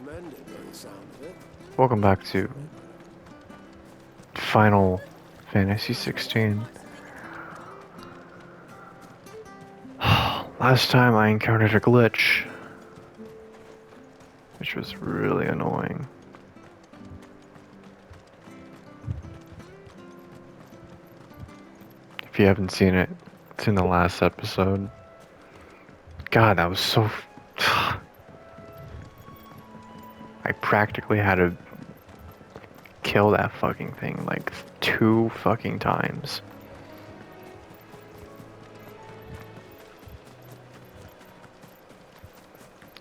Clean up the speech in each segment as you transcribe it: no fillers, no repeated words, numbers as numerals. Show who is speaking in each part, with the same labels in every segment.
Speaker 1: recommended by the sound of it.
Speaker 2: Welcome back to Final Fantasy 16. Last time I encountered a glitch, which was really annoying. If you haven't seen it, it's in the last episode. God, that was so... I practically had to kill that fucking thing like 2 fucking times.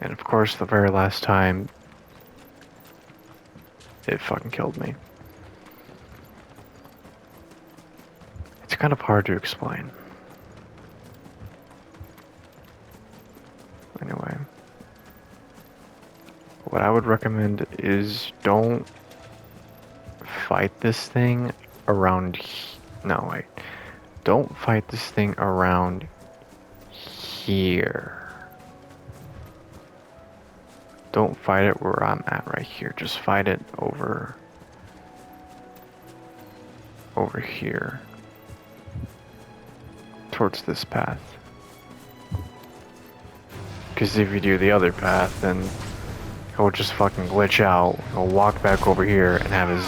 Speaker 2: And of course, the very last time, it fucking killed me. It's kind of hard to explain. Anyway, what I would recommend is don't fight this thing around no, wait. Don't fight this thing around here. Don't fight it where I'm at right here. Just fight it over here. Towards this path. Because if you do the other path, then he'll just fucking glitch out. He'll walk back over here and have his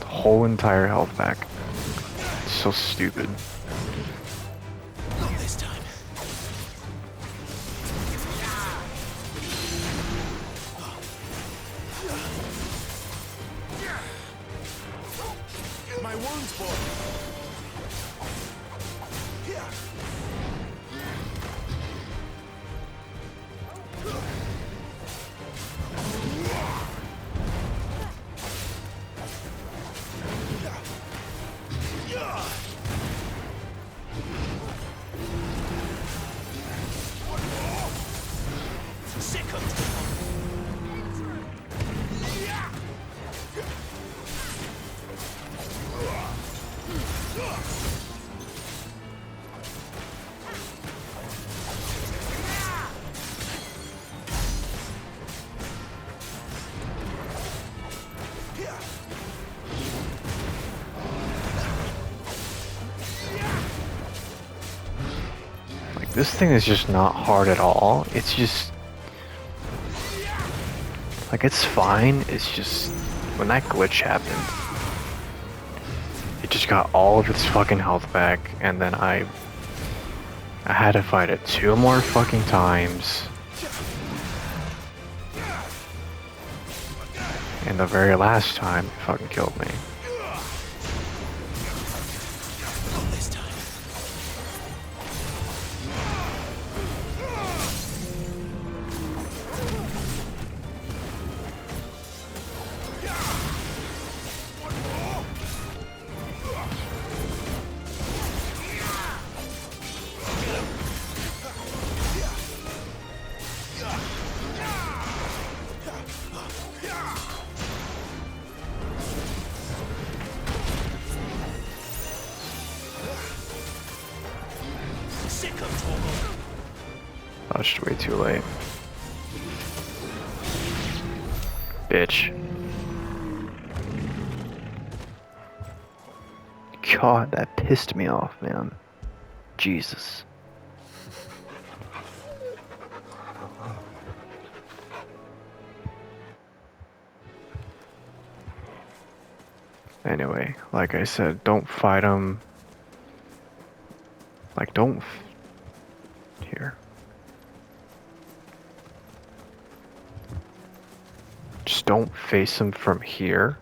Speaker 2: whole entire health back. It's so stupid.
Speaker 1: Not this time. My wounds, boy.
Speaker 2: This thing is just not hard at all. It's just... like, it's fine. It's just... when that glitch happened, it just got all of its fucking health back, and then I had to fight it 2 more fucking times. And the very last time, it fucking killed me. Oh, it's way too late. Bitch. God, that pissed me off, man. Jesus. Anyway, like I said, don't fight him. Like, don't... here. Just don't face him from here.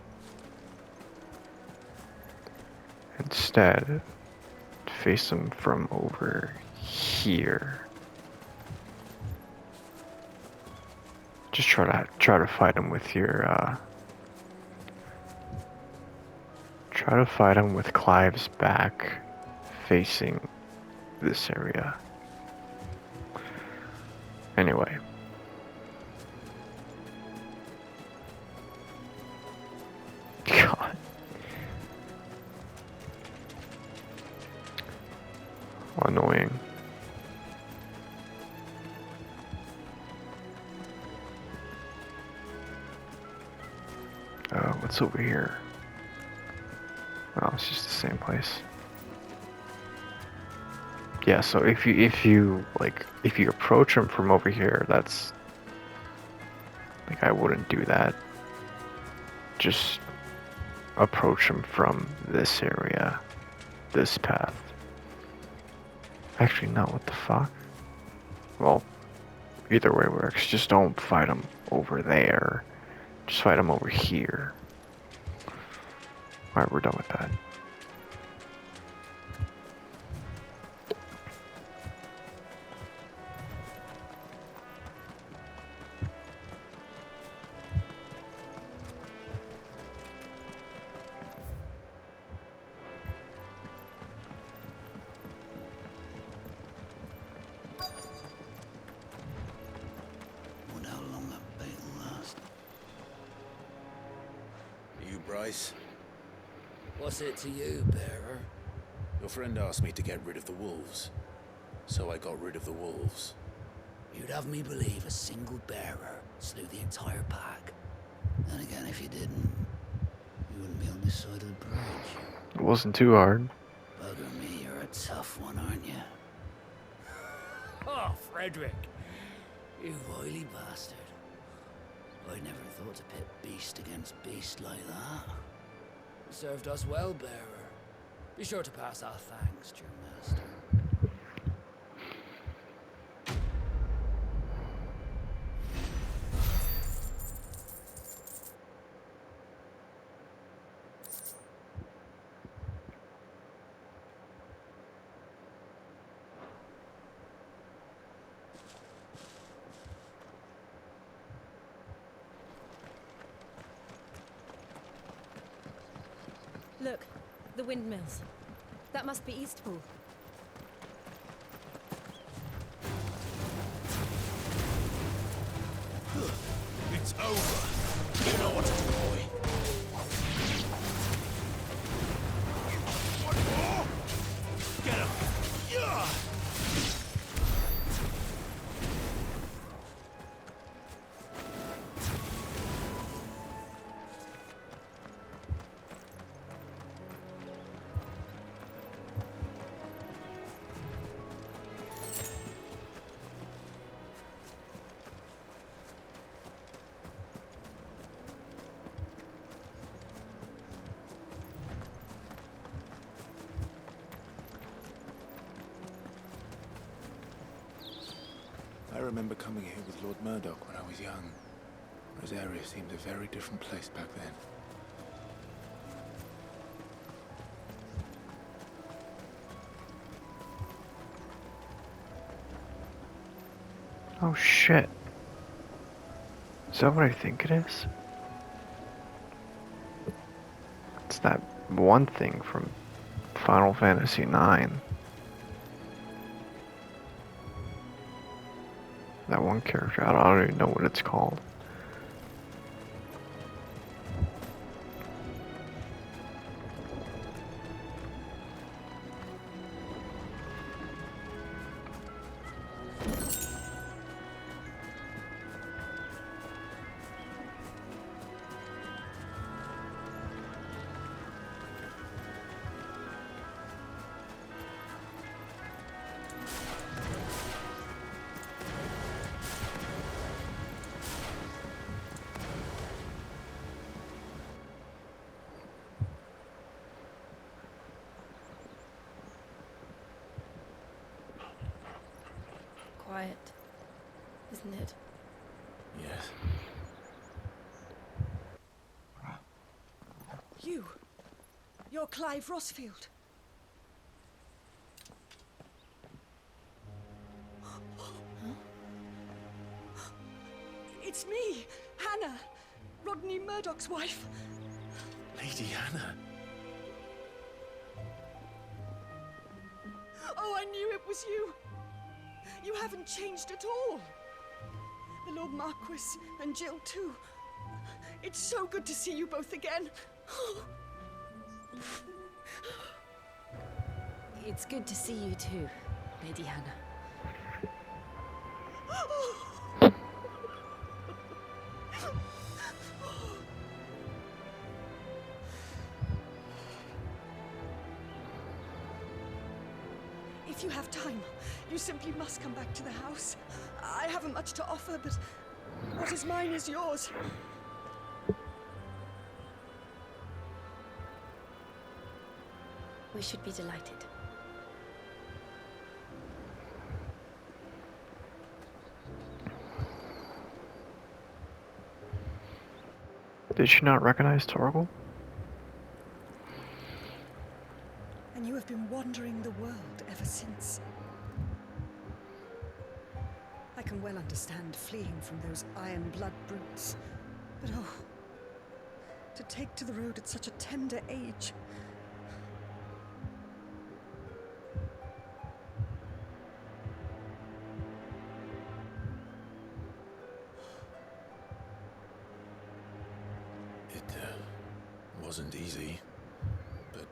Speaker 2: Instead, face him from over here. Just try to fight him with your try to fight him with Clive's back facing this area. Anyway. God. Annoying. What's over here? Oh, it's just the same place. Yeah, so if you approach him from over here, that's like I wouldn't do that. Just approach him from this area, this path. Actually, no, what the fuck? Well, either way works. Just don't fight him over there. Just fight him over here. Alright, we're done with that.
Speaker 1: Wonder how long that bait will last. You, Bryce?
Speaker 3: What's it to you, bearer?
Speaker 1: Your friend asked me to get rid of the wolves. So I got rid of the wolves.
Speaker 3: You'd have me believe a single bearer slew the entire pack. Then again, if you didn't, you wouldn't be on this side of the bridge.
Speaker 2: It wasn't too hard.
Speaker 3: Bugger me, you're a tough one, aren't you? Oh, Frederick! You wily bastard. I never thought to pit beast against beast like that. You served us well, bearer. Be sure to pass our thanks to your master.
Speaker 4: Look, the windmills. That must be Eastpool.
Speaker 1: It's over. You know what to do, boy. One more. Get him. Yeah. I remember coming here with Lord Murdoch when I was young. Rosaria seemed a very different place back then.
Speaker 2: Oh shit. Is that what I think it is? It's that one thing from Final Fantasy IX. That one character, I don't even know what it's called.
Speaker 4: Quiet, isn't it?
Speaker 1: Yes.
Speaker 5: You're Clive Rossfield. It's me, Hannah, Rodney Murdoch's wife.
Speaker 1: Lady Hannah.
Speaker 5: Oh, I knew it was you. You haven't changed at all. The Lord Marquis and Jill too. It's so good to see you both again.
Speaker 4: It's good to see you too, Lady Hannah.
Speaker 5: If you have time, you simply must come back to the house. I haven't much to offer, but what is mine is yours.
Speaker 4: We should be delighted.
Speaker 2: Did she not recognize Torgal?
Speaker 5: And you have been wandering the world ever since. I can well understand fleeing from those iron blood brutes. But oh, to take to the road at such a tender age.
Speaker 1: It wasn't easy, but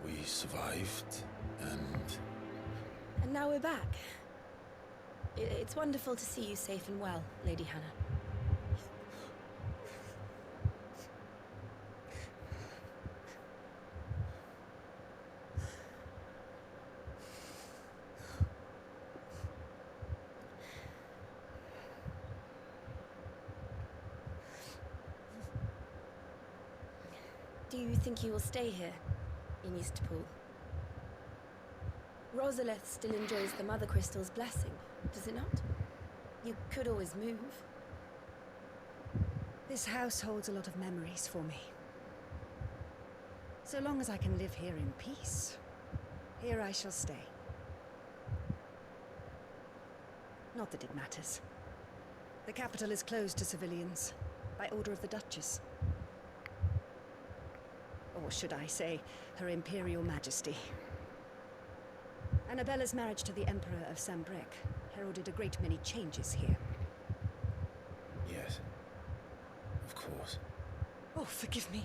Speaker 1: we survived, and...
Speaker 4: And now we're back. It's wonderful to see you safe and well, Lady Hannah. Do you think you will stay here, in Eastpool? Rosalith still enjoys the Mother Crystal's blessing, does it not? You could always move.
Speaker 5: This house holds a lot of memories for me. So long as I can live here in peace, here I shall stay. Not that it matters. The capital is closed to civilians, by order of the Duchess. Or should I say, Her Imperial Majesty. Annabella's marriage to the Emperor of Sambrec heralded a great many changes here.
Speaker 1: Yes. Of course.
Speaker 5: Oh, forgive me.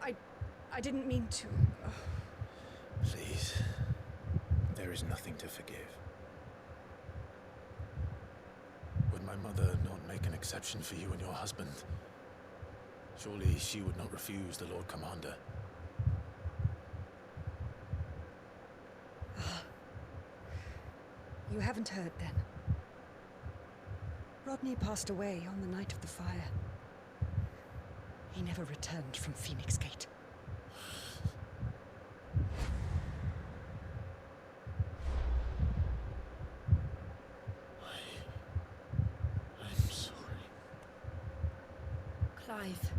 Speaker 5: I didn't mean to...
Speaker 1: Please. There is nothing to forgive. Would my mother not make an exception for you and your husband? Surely she would not refuse the Lord Commander.
Speaker 5: You haven't heard, then. Rodney passed away on the night of the fire. He never returned from Phoenix Gate.
Speaker 1: I'm sorry.
Speaker 4: Clive.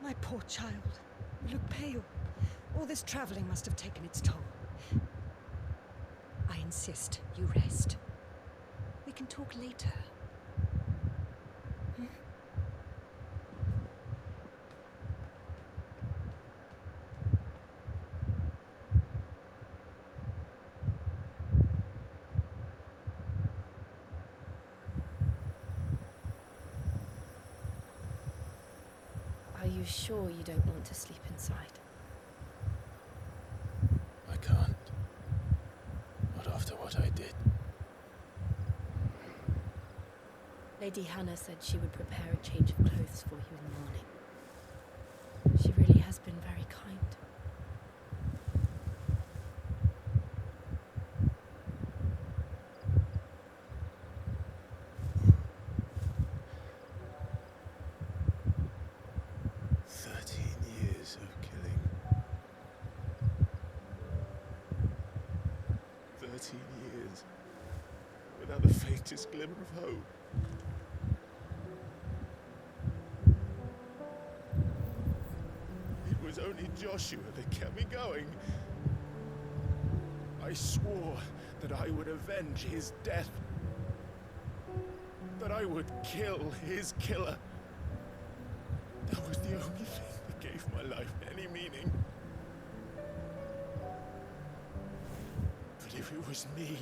Speaker 5: My poor child. You look pale. All this traveling must have taken its toll. I insist you rest. We can talk later. Hmm?
Speaker 4: Are you sure you don't want to sleep inside?
Speaker 1: I can't. Not after what I did.
Speaker 4: Lady Hannah said she would prepare a change of clothes for you in the morning. She really has been very kind.
Speaker 1: Years of killing. 13 years without the faintest glimmer of hope. It was only Joshua that kept me going. I swore that I would avenge his death. That I would kill his killer. That was the only thing that gave my life any meaning. But if it was me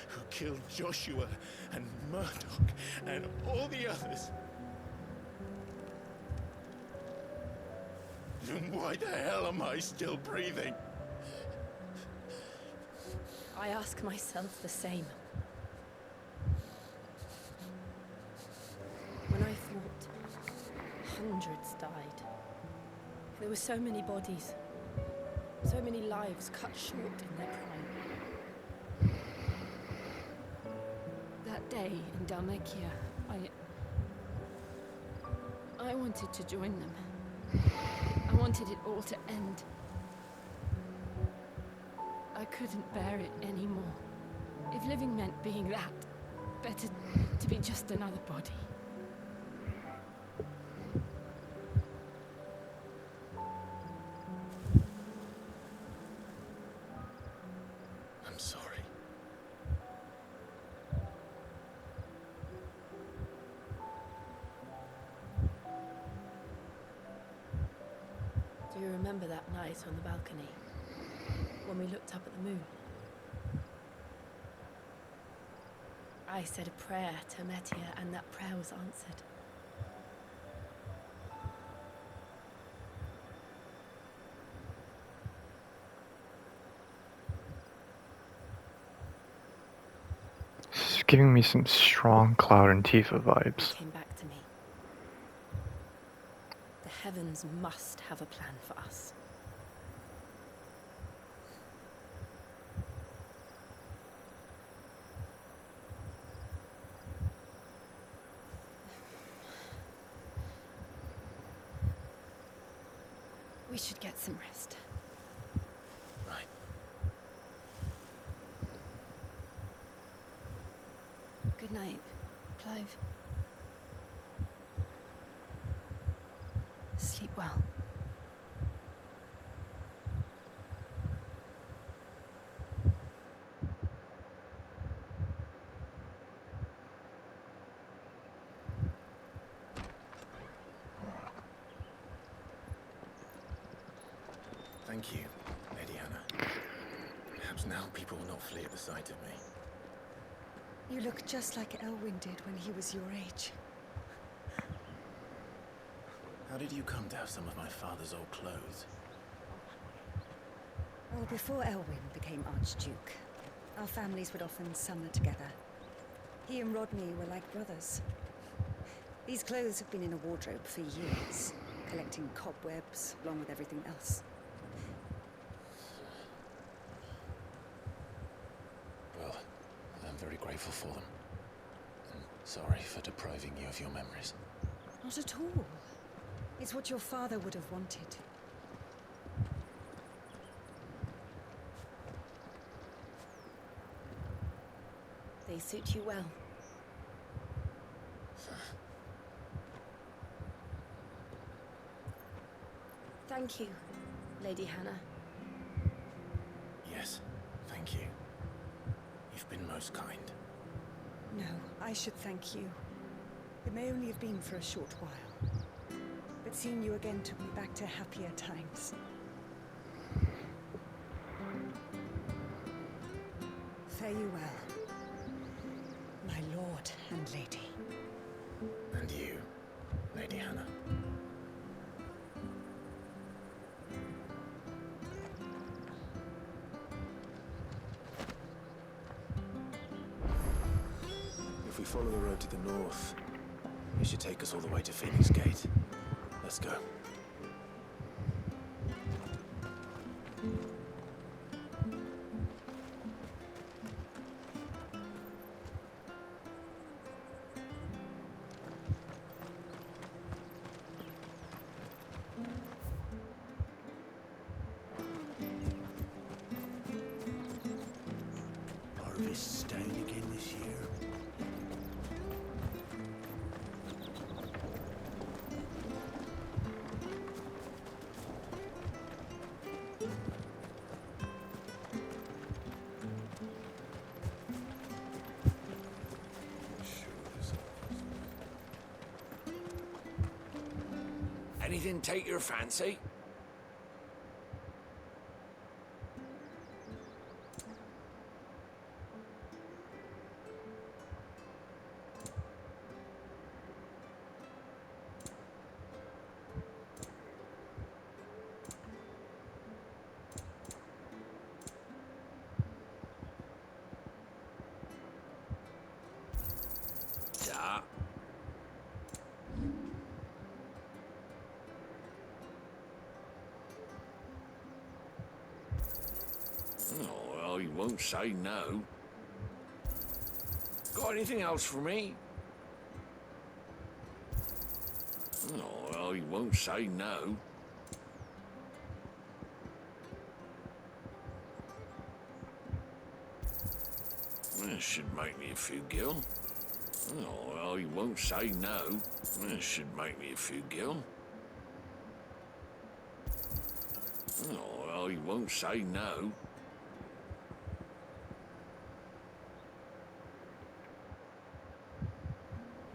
Speaker 1: who killed Joshua and Murdoch and all the others, then why the hell am I still breathing?
Speaker 4: I ask myself the same. When I thought hundreds died, there were so many bodies. So many lives cut short in their prime. That day in Dalmacia, I wanted to join them. I wanted it all to end. I couldn't bear it anymore. If living meant being that, better to be just another body.
Speaker 1: I'm sorry.
Speaker 4: Do you remember that night on the balcony? When we looked up at the moon? I said a prayer to Metia, and that prayer was answered.
Speaker 2: This is giving me some strong Cloud and Tifa vibes.
Speaker 4: It came back to me. The heavens must have a plan for us. We should get some rest.
Speaker 1: Right.
Speaker 4: Good night, Clive. Sleep well.
Speaker 1: Thank you, Lady Hannah. Perhaps now people will not flee at the sight of me.
Speaker 5: You look just like Elwyn did when he was your age.
Speaker 1: How did you come to have some of my father's old clothes?
Speaker 5: Well, before Elwyn became Archduke, our families would often summer together. He and Rodney were like brothers. These clothes have been in a wardrobe for years, collecting cobwebs along with everything else.
Speaker 1: Well, I'm very grateful for them. And sorry for depriving you of your memories.
Speaker 5: Not at all. It's what your father would have wanted.
Speaker 4: They suit you well. Thank you, Lady Hannah.
Speaker 1: Yes, thank you. You've been most kind.
Speaker 5: No, I should thank you. It may only have been for a short while. But seeing you again took me back to happier times. Fare you well, my lord and lady.
Speaker 1: And you, Lady Hannah. If we follow the road to the north, it should take us all the way to Phoenix Gate. Let's go. Harvest's down again this year.
Speaker 3: Anything take your fancy? Yeah.
Speaker 6: won't say no. Got anything else for me? Oh, well, he won't say no. This should make me a few gil. Oh, well, he won't say no. This should make me a few gil. Oh, well, he won't say no.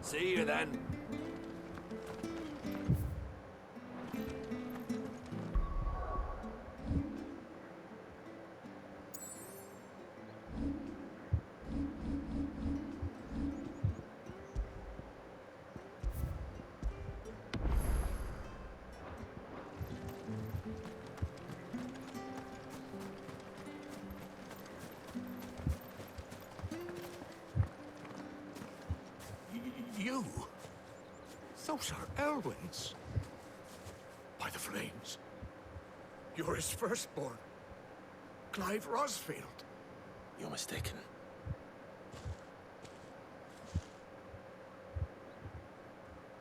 Speaker 6: See you then.
Speaker 1: You? Those are Elwyn's. By the flames. You're his firstborn. Clive Rosfield.
Speaker 7: You're mistaken.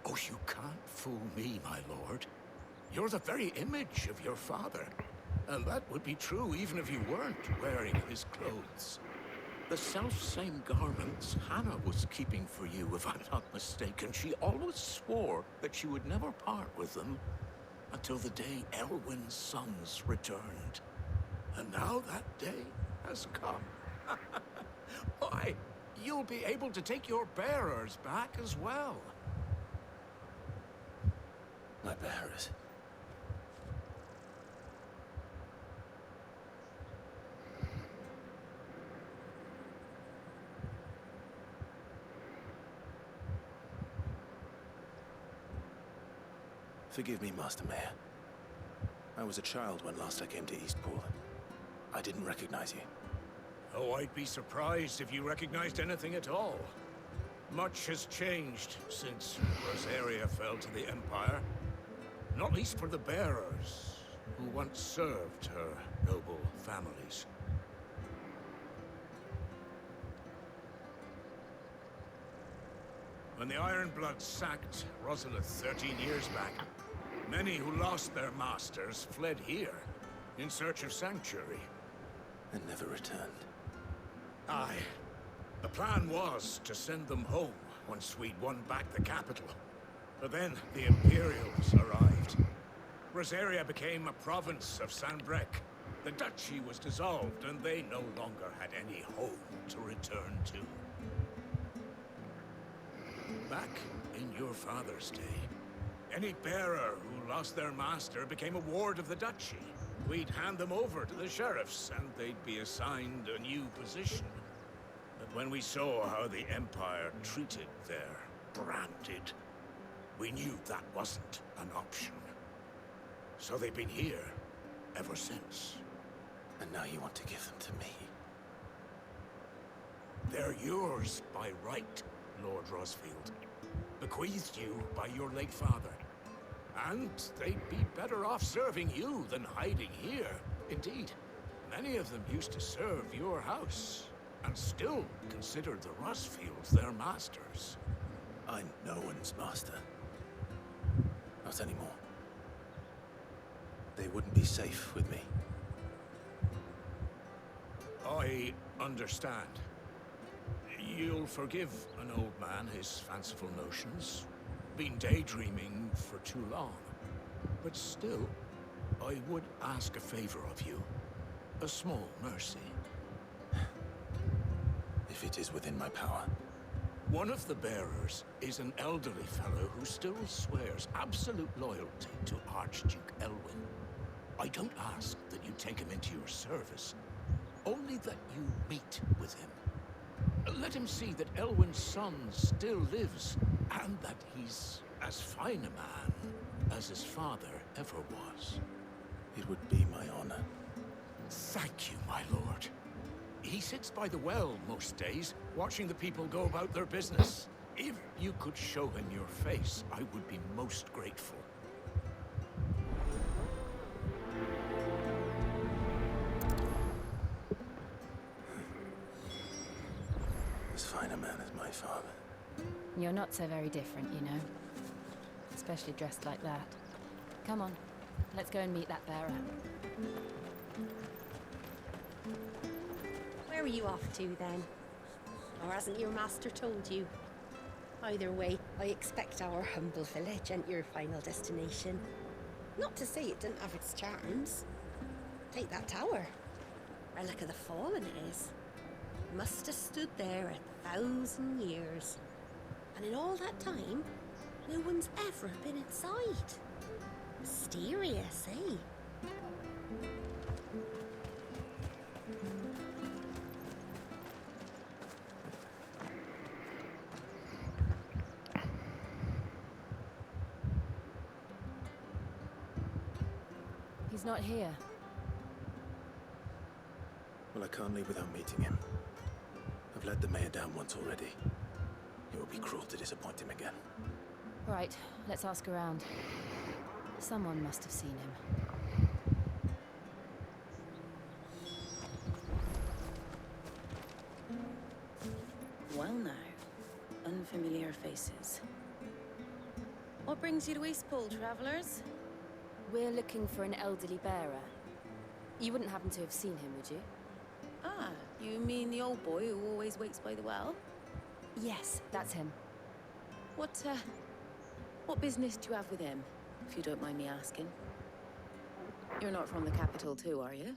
Speaker 1: Oh, you can't fool me, my lord. You're the very image of your father. And that would be true even if you weren't wearing his clothes. The self-same garments Hannah was keeping for you, if I'm not mistaken. She always swore that she would never part with them until the day Elwyn's sons returned. And now that day has come. Why, you'll be able to take your bearers back as well.
Speaker 7: My bearers. Forgive me, Master Mayor. I was a child when last I came to Eastpool. I didn't recognize you.
Speaker 1: Oh, I'd be surprised if you recognized anything at all. Much has changed since Rosaria fell to the Empire. Not least for the bearers, who once served her noble families. When the Ironbloods sacked Rosalith 13 years back, many who lost their masters fled here, in search of sanctuary.
Speaker 7: And never returned.
Speaker 1: Aye. The plan was to send them home once we'd won back the capital. But then the Imperials arrived. Rosaria became a province of Sanbreque. The duchy was dissolved, and they no longer had any home to return to. Back in your father's day, any bearer who lost their master became a ward of the duchy. We'd hand them over to the sheriffs, and they'd be assigned a new position. But when we saw how the Empire treated their branded, we knew that wasn't an option. So they've been here ever since.
Speaker 7: And now you want to give them to me?
Speaker 1: They're yours by right, Lord Rosfield. Bequeathed you by your late father. And they'd be better off serving you than hiding here. Indeed, many of them used to serve your house, and still consider the Rosfields their masters.
Speaker 7: I'm no one's master. Not anymore. They wouldn't be safe with me.
Speaker 1: I understand. You'll forgive an old man his fanciful notions. Been daydreaming for too long. But still, I would ask a favor of you. A small mercy.
Speaker 7: If it is within my power.
Speaker 1: One of the bearers is an elderly fellow who still swears absolute loyalty to Archduke Elwyn. I don't ask that you take him into your service, only that you meet with him. Let him see that Elwyn's son still lives, and that he's as fine a man as his father ever was.
Speaker 7: It would be my honor.
Speaker 1: Thank you, my lord. He sits by the well most days, watching the people go about their business. If you could show him your face, I would be most grateful.
Speaker 4: You're not so very different, you know. Especially dressed like that. Come on, let's go and meet that bearer.
Speaker 8: Where are you off to, then? Or hasn't your master told you? Either way, I expect our humble village ain't your final destination. Not to say it didn't have its charms. Take that tower. Relic of the Fallen it is. Must have stood there 1,000 years. And in all that time, no one's ever been inside. Mysterious, eh?
Speaker 4: He's not here.
Speaker 7: Well, I can't leave without meeting him. I've let the mayor down once already. It would be cruel to disappoint him again.
Speaker 4: Right, let's ask around. Someone must have seen him.
Speaker 9: Well now, unfamiliar faces. What brings you to Eastpool, travellers?
Speaker 4: We're looking for an elderly bearer. You wouldn't happen to have seen him, would you?
Speaker 9: Ah, you mean the old boy who always waits by the well?
Speaker 4: Yes, that's him.
Speaker 9: What business do you have with him, if you don't mind me asking? You're not from the capital too, are you?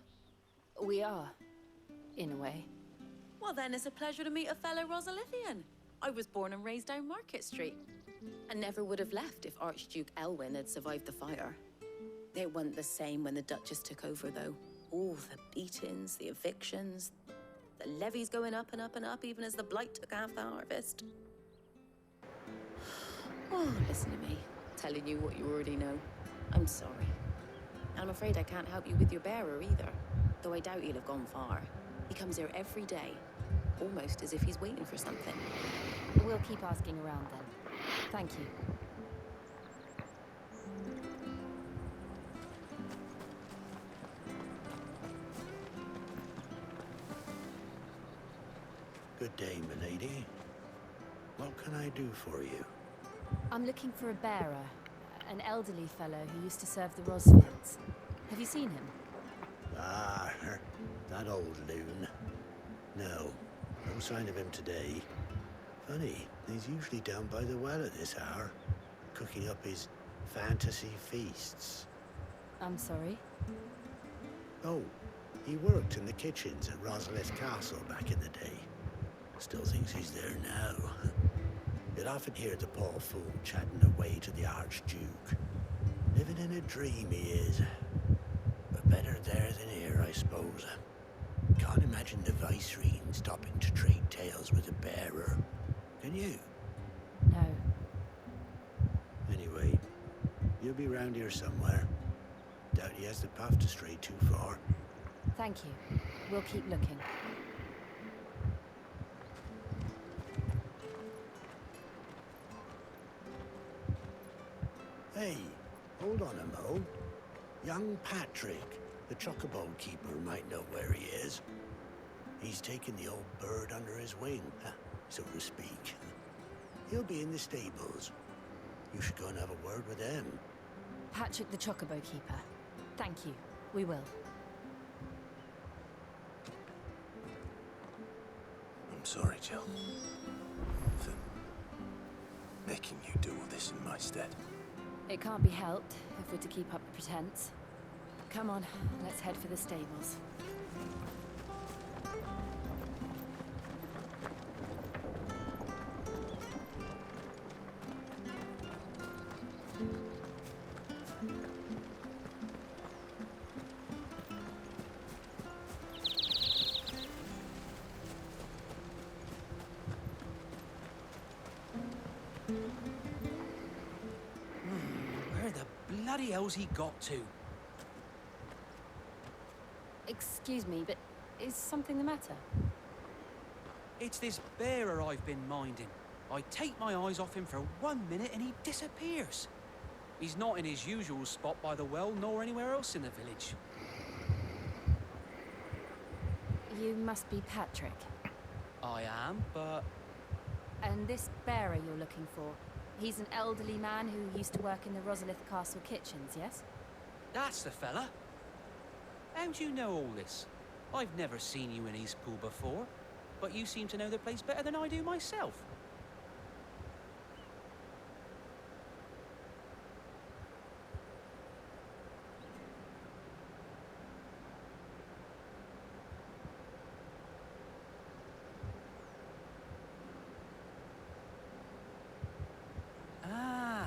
Speaker 4: We are, in a way.
Speaker 9: Well then, it's a pleasure to meet a fellow Rosalithian. I was born and raised down Market Street. And never would have left if Archduke Elwyn had survived the fire. It wasn't the same when the Duchess took over, though. All the beatings, the evictions, the levies going up and up and up, even as the blight took half the harvest. Oh, listen to me, telling you what you already know. I'm sorry. And I'm afraid I can't help you with your bearer either, though I doubt he'll have gone far. He comes here every day, almost as if he's waiting for something.
Speaker 4: We'll keep asking around then. Thank you.
Speaker 1: Good day, milady. What can I do for you?
Speaker 4: I'm looking for a bearer, an elderly fellow who used to serve the Rosfields. Have you seen him?
Speaker 1: Ah, that old loon. No sign of him today. Funny, he's usually down by the well at this hour, cooking up his fantasy feasts.
Speaker 4: I'm sorry?
Speaker 1: Oh, he worked in the kitchens at Rosalith Castle back in the day. Still thinks he's there now. You'd often hear the poor fool chatting away to the Archduke. Living in a dream he is. But better there than here, I suppose. Can't imagine the Viceroy stopping to trade tales with a bearer. Can you?
Speaker 4: No.
Speaker 1: Anyway, you'll be round here somewhere. Doubt he has the path to stray too far.
Speaker 4: Thank you. We'll keep looking.
Speaker 1: Hey, hold on a mo. Young Patrick, the chocobo keeper, might know where he is. He's taken the old bird under his wing, so to speak. He'll be in the stables. You should go and have a word with him.
Speaker 4: Patrick the Chocobo Keeper. Thank you. We will.
Speaker 7: I'm sorry, Jill. For making you do all this in my stead.
Speaker 4: It can't be helped if we're to keep up the pretense. Come on, let's head for the stables.
Speaker 10: Where the bloody hell's he got to?
Speaker 4: Excuse me, but is something the matter?
Speaker 10: It's this bearer I've been minding. I take my eyes off him for 1 minute and he disappears. He's not in his usual spot by the well, nor anywhere else in the village.
Speaker 4: You must be Patrick.
Speaker 10: I am, but
Speaker 11: And this bearer you're looking for, he's an elderly man who used to work in the Rosalith Castle kitchens, yes?
Speaker 10: That's the fella. How do you know all this? I've never seen you in Eastpool before, but you seem to know the place better than I do myself.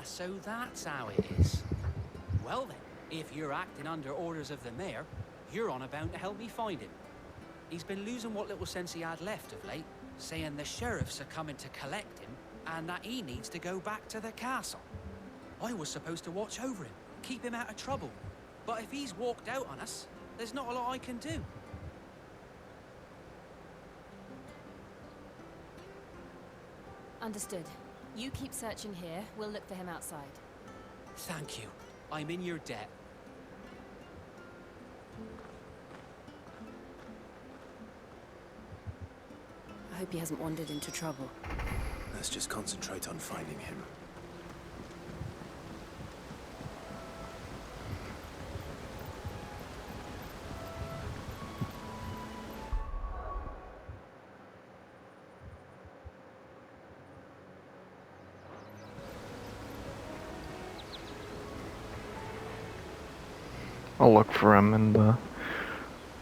Speaker 10: So that's how it is. Well then, if you're acting under orders of the mayor, you're on about to help me find him. He's been losing what little sense he had left of late, saying the sheriffs are coming to collect him, and that he needs to go back to the castle. I was supposed to watch over him, keep him out of trouble. But if he's walked out on us, there's not a lot I can do.
Speaker 11: Understood. You keep searching here, we'll look for him outside.
Speaker 10: Thank you. I'm in your debt.
Speaker 11: I hope he hasn't wandered into trouble.
Speaker 7: Let's just concentrate on finding him.
Speaker 2: I'll look for him in the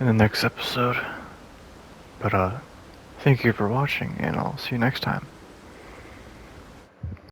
Speaker 2: next episode. But thank you for watching, and I'll see you next time.